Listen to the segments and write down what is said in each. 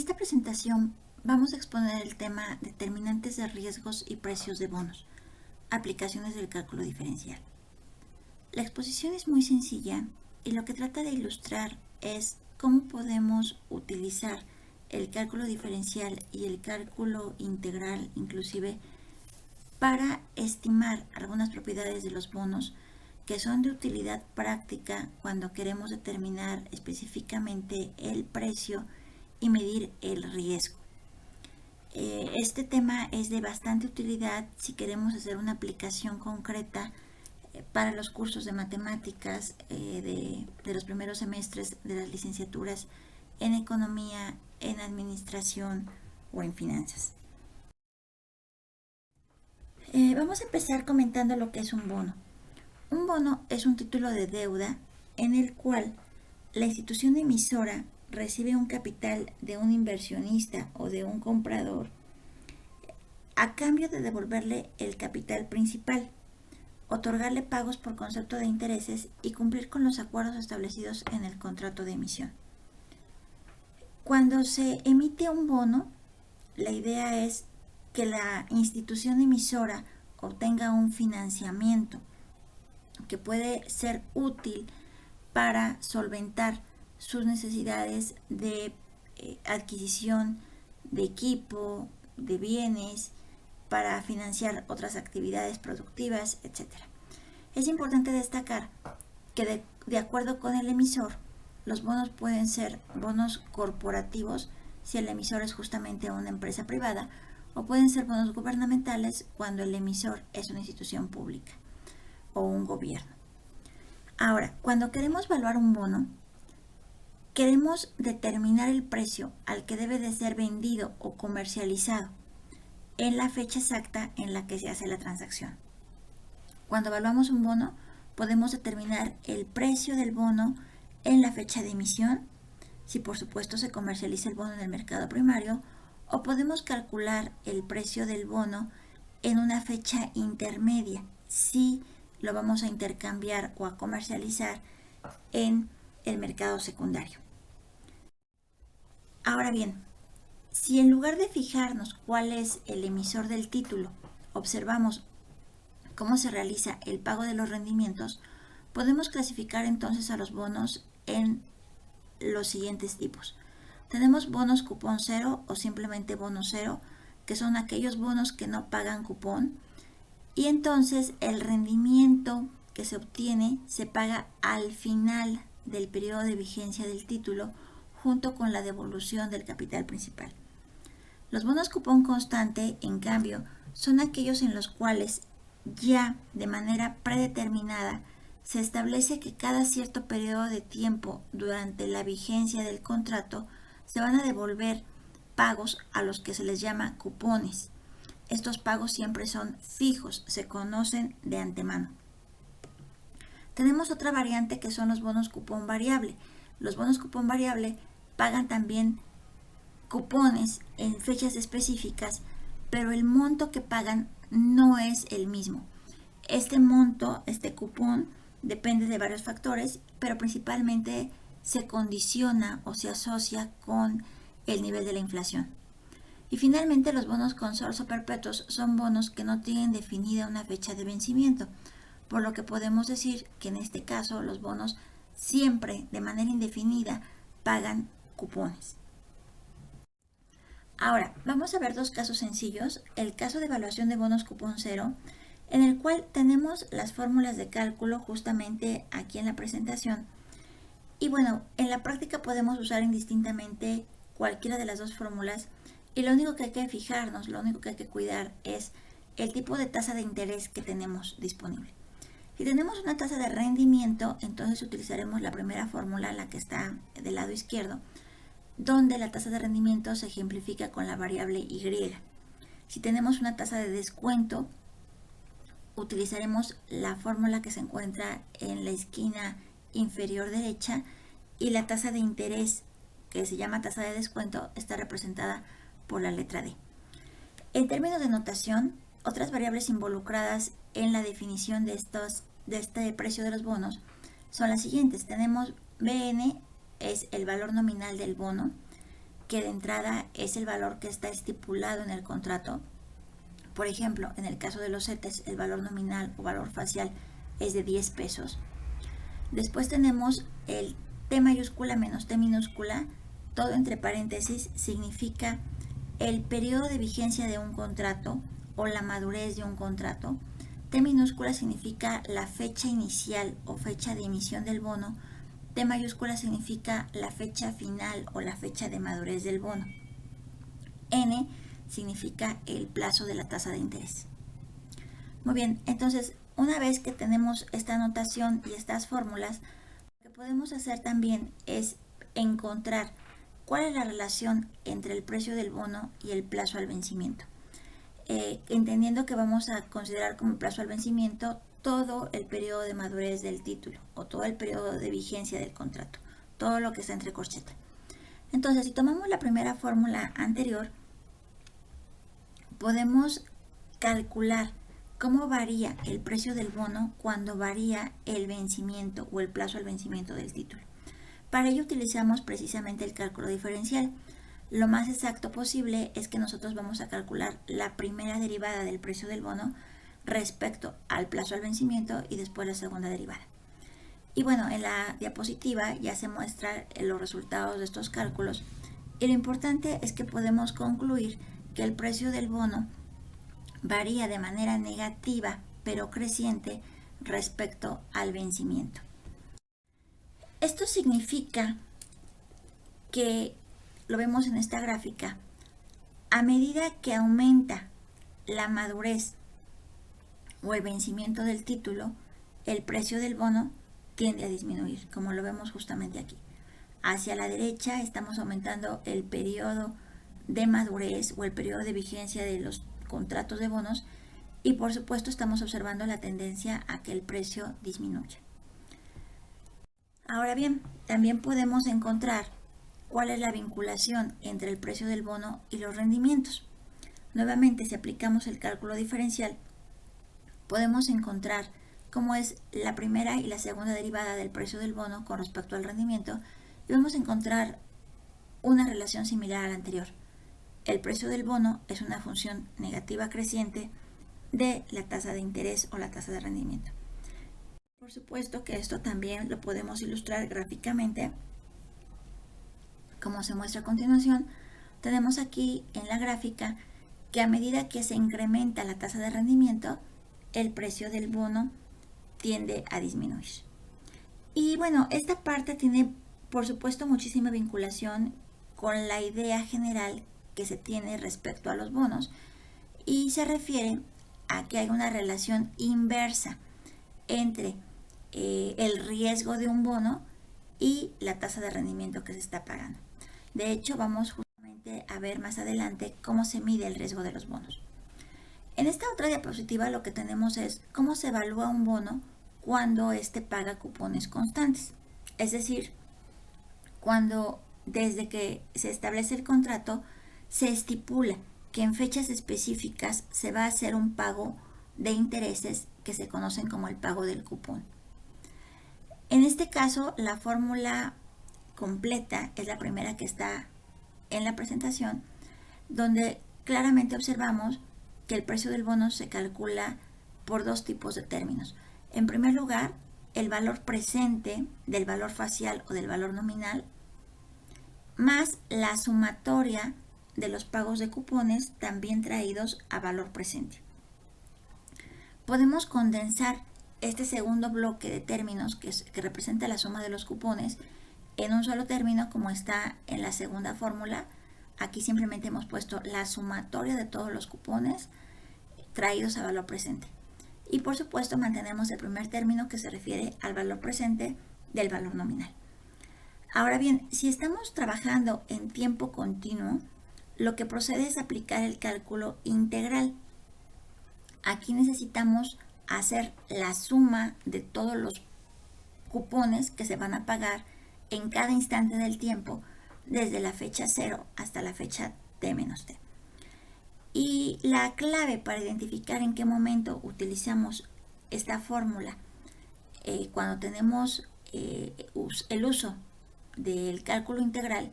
esta presentación vamos a exponer el tema determinantes de riesgos y precios de bonos, aplicaciones del cálculo diferencial. La exposición es muy sencilla y lo que trata de ilustrar es cómo podemos utilizar el cálculo diferencial y el cálculo integral inclusive para estimar algunas propiedades de los bonos que son de utilidad práctica cuando queremos determinar específicamente el precio y medir el riesgo. Este tema es de bastante utilidad si queremos hacer una aplicación concreta para los cursos de matemáticas de los primeros semestres de las licenciaturas en economía, en administración o en finanzas. Vamos a empezar comentando lo que es un bono. Un bono es un título de deuda en el cual la institución emisora recibe un capital de un inversionista o de un comprador a cambio de devolverle el capital principal, otorgarle pagos por concepto de intereses y cumplir con los acuerdos establecidos en el contrato de emisión. Cuando se emite un bono, la idea es que la institución emisora obtenga un financiamiento que puede ser útil para solventar sus necesidades de adquisición de equipo, de bienes, para financiar otras actividades productivas, etc. Es importante destacar que de acuerdo con el emisor, los bonos pueden ser bonos corporativos si el emisor es justamente una empresa privada, o pueden ser bonos gubernamentales cuando el emisor es una institución pública o un gobierno. Ahora, cuando queremos evaluar un bono, queremos determinar el precio al que debe de ser vendido o comercializado en la fecha exacta en la que se hace la transacción. Cuando evaluamos un bono, podemos determinar el precio del bono en la fecha de emisión, si por supuesto se comercializa el bono en el mercado primario, o podemos calcular el precio del bono en una fecha intermedia, si lo vamos a intercambiar o a comercializar en el mercado secundario. Ahora bien, si en lugar de fijarnos cuál es el emisor del título, observamos cómo se realiza el pago de los rendimientos, podemos clasificar entonces a los bonos en los siguientes tipos. Tenemos bonos cupón cero o simplemente bono cero, que son aquellos bonos que no pagan cupón, y entonces el rendimiento que se obtiene se paga al final del periodo de vigencia del título junto con la devolución del capital principal. Los bonos cupón constante, en cambio, son aquellos en los cuales ya de manera predeterminada se establece que cada cierto periodo de tiempo durante la vigencia del contrato se van a devolver pagos a los que se les llama cupones. Estos pagos siempre son fijos, se conocen de antemano. Tenemos otra variante que son los bonos cupón variable. Los bonos cupón variable pagan también cupones en fechas específicas, pero el monto que pagan no es el mismo. Este monto, este cupón, depende de varios factores, pero principalmente se condiciona o se asocia con el nivel de la inflación. Y finalmente, los bonos consorcio perpetuos son bonos que no tienen definida una fecha de vencimiento, por lo que podemos decir que en este caso los bonos siempre de manera indefinida pagan cupones. Ahora, vamos a ver dos casos sencillos. El caso de evaluación de bonos cupón cero, en el cual tenemos las fórmulas de cálculo justamente aquí en la presentación. Y bueno, en la práctica podemos usar indistintamente cualquiera de las dos fórmulas, y lo único que hay que fijarnos, lo único que hay que cuidar es el tipo de tasa de interés que tenemos disponible. Si tenemos una tasa de rendimiento, entonces utilizaremos la primera fórmula, la que está del lado izquierdo, donde la tasa de rendimiento se ejemplifica con la variable Y. Si tenemos una tasa de descuento, utilizaremos la fórmula que se encuentra en la esquina inferior derecha, y la tasa de interés, que se llama tasa de descuento, está representada por la letra D. En términos de notación, otras variables involucradas en la definición de este precio de los bonos son las siguientes. Tenemos BN, es el valor nominal del bono. que de entrada es el valor que está estipulado en el contrato. Por ejemplo, en el caso de los CETES, el valor nominal o valor facial es de 10 pesos. Después tenemos el T mayúscula menos T minúscula, todo entre paréntesis, significa el periodo de vigencia de un contrato o la madurez de un contrato. T minúscula significa la fecha inicial o fecha de emisión del bono. T mayúscula significa la fecha final o la fecha de madurez del bono. N significa el plazo de la tasa de interés. Muy bien, entonces una vez que tenemos esta notación y estas fórmulas, lo que podemos hacer también es encontrar cuál es la relación entre el precio del bono y el plazo al vencimiento. Entendiendo que vamos a considerar como plazo al vencimiento todo el periodo de madurez del título o todo el periodo de vigencia del contrato, todo lo que está entre corcheta. Entonces, si tomamos la primera fórmula anterior, podemos calcular cómo varía el precio del bono cuando varía el vencimiento o el plazo al vencimiento del título. Para ello utilizamos precisamente el cálculo diferencial. Lo más exacto posible es que nosotros vamos a calcular la primera derivada del precio del bono respecto al plazo al vencimiento y después la segunda derivada. Y bueno, en la diapositiva ya se muestran los resultados de estos cálculos y lo importante es que podemos concluir que el precio del bono varía de manera negativa pero creciente respecto al vencimiento. Esto significa que, lo vemos en esta gráfica, a medida que aumenta la madurez o el vencimiento del título, el precio del bono tiende a disminuir, como lo vemos justamente aquí. Hacia la derecha estamos aumentando el periodo de madurez o el periodo de vigencia de los contratos de bonos y por supuesto estamos observando la tendencia a que el precio disminuya. Ahora bien, también podemos encontrar cuál es la vinculación entre el precio del bono y los rendimientos. Nuevamente, si aplicamos el cálculo diferencial, podemos encontrar cómo es la primera y la segunda derivada del precio del bono con respecto al rendimiento y vamos a encontrar una relación similar a la anterior. El precio del bono es una función negativa creciente de la tasa de interés o la tasa de rendimiento. Por supuesto que esto también lo podemos ilustrar gráficamente, como se muestra a continuación. Tenemos aquí en la gráfica que a medida que se incrementa la tasa de rendimiento, el precio del bono tiende a disminuir. Y bueno, esta parte tiene por supuesto muchísima vinculación con la idea general que se tiene respecto a los bonos y se refiere a que hay una relación inversa entre el riesgo de un bono y la tasa de rendimiento que se está pagando. De hecho, vamos justamente a ver más adelante cómo se mide el riesgo de los bonos. En esta otra diapositiva lo que tenemos es cómo se evalúa un bono cuando éste paga cupones constantes. Es decir, cuando desde que se establece el contrato se estipula que en fechas específicas se va a hacer un pago de intereses que se conocen como el pago del cupón. En este caso, la fórmula completa es la primera que está en la presentación, donde claramente observamos que el precio del bono se calcula por dos tipos de términos. En primer lugar, el valor presente del valor facial o del valor nominal, más la sumatoria de los pagos de cupones también traídos a valor presente. Podemos condensar este segundo bloque de términos que representa la suma de los cupones en un solo término, como está en la segunda fórmula. Aquí simplemente hemos puesto la sumatoria de todos los cupones traídos a valor presente. Y por supuesto mantenemos el primer término que se refiere al valor presente del valor nominal. Ahora bien, si estamos trabajando en tiempo continuo, lo que procede es aplicar el cálculo integral. Aquí necesitamos hacer la suma de todos los cupones que se van a pagar en cada instante del tiempo, desde la fecha 0 hasta la fecha t-t. Y la clave para identificar en qué momento utilizamos esta fórmula, cuando tenemos el uso del cálculo integral,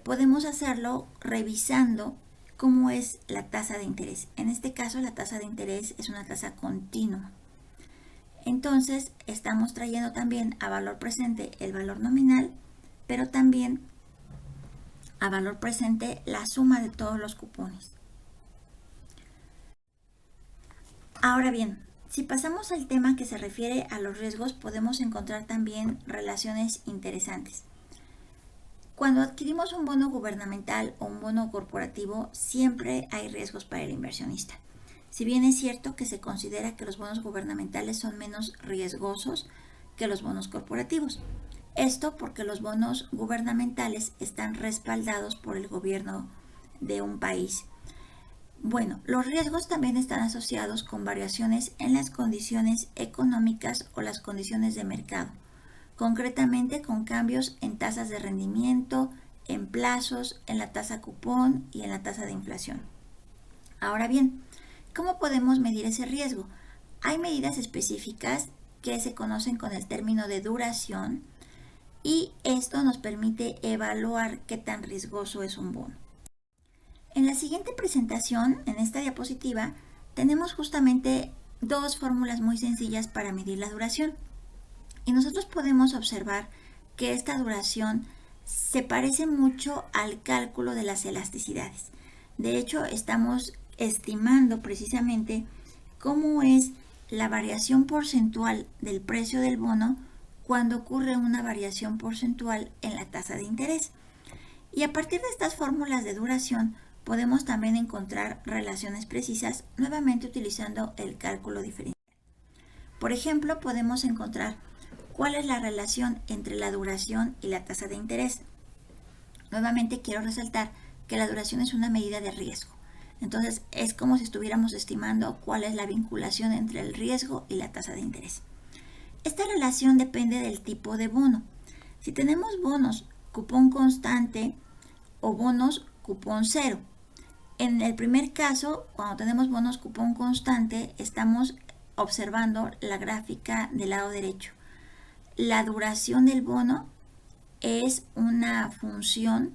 podemos hacerlo revisando cómo es la tasa de interés. En este caso, la tasa de interés es una tasa continua. Entonces, estamos trayendo también a valor presente el valor nominal, pero también a valor presente la suma de todos los cupones. Ahora bien, si pasamos al tema que se refiere a los riesgos, podemos encontrar también relaciones interesantes. Cuando adquirimos un bono gubernamental o un bono corporativo, siempre hay riesgos para el inversionista. Si bien es cierto que se considera que los bonos gubernamentales son menos riesgosos que los bonos corporativos. Esto porque los bonos gubernamentales están respaldados por el gobierno de un país. Bueno, los riesgos también están asociados con variaciones en las condiciones económicas o las condiciones de mercado, concretamente con cambios en tasas de rendimiento, en plazos, en la tasa cupón y en la tasa de inflación. Ahora bien, ¿cómo podemos medir ese riesgo? Hay medidas específicas que se conocen con el término de duración y esto nos permite evaluar qué tan riesgoso es un bono. En la siguiente presentación, en esta diapositiva, tenemos justamente dos fórmulas muy sencillas para medir la duración. Y nosotros podemos observar que esta duración se parece mucho al cálculo de las elasticidades. De hecho, estamos estimando precisamente cómo es la variación porcentual del precio del bono cuando ocurre una variación porcentual en la tasa de interés. Y a partir de estas fórmulas de duración podemos también encontrar relaciones precisas, nuevamente utilizando el cálculo diferencial. Por ejemplo, podemos encontrar cuál es la relación entre la duración y la tasa de interés. Nuevamente quiero resaltar que la duración es una medida de riesgo. Entonces es como si estuviéramos estimando cuál es la vinculación entre el riesgo y la tasa de interés. Esta relación depende del tipo de bono. Si tenemos bonos cupón constante o bonos cupón cero. En el primer caso, cuando tenemos bonos cupón constante, estamos observando la gráfica del lado derecho. La duración del bono es una función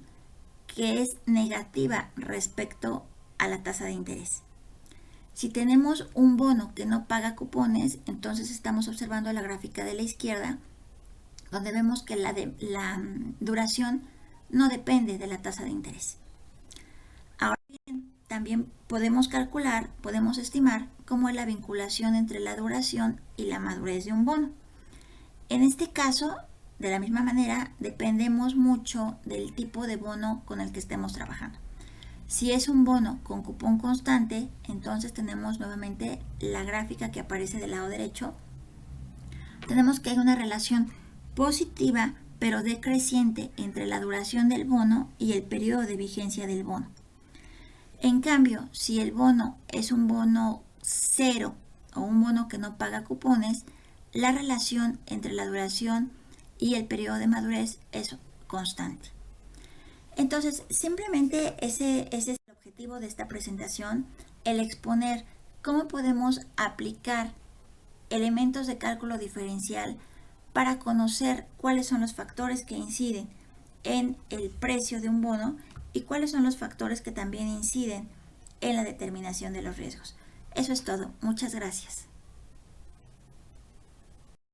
que es negativa respecto a la tasa de interés. Si tenemos un bono que no paga cupones, entonces estamos observando la gráfica de la izquierda, donde vemos que la duración no depende de la tasa de interés. Ahora bien, también podemos calcular, podemos estimar cómo es la vinculación entre la duración y la madurez de un bono. En este caso, de la misma manera, dependemos mucho del tipo de bono con el que estemos trabajando. Si es un bono con cupón constante, entonces tenemos nuevamente la gráfica que aparece del lado derecho. Tenemos que hay una relación positiva pero decreciente entre la duración del bono y el periodo de vigencia del bono. En cambio, si el bono es un bono cero o un bono que no paga cupones, la relación entre la duración y el periodo de madurez es constante. Entonces, simplemente ese es el objetivo de esta presentación, el exponer cómo podemos aplicar elementos de cálculo diferencial para conocer cuáles son los factores que inciden en el precio de un bono y cuáles son los factores que también inciden en la determinación de los riesgos. Eso es todo. Muchas gracias.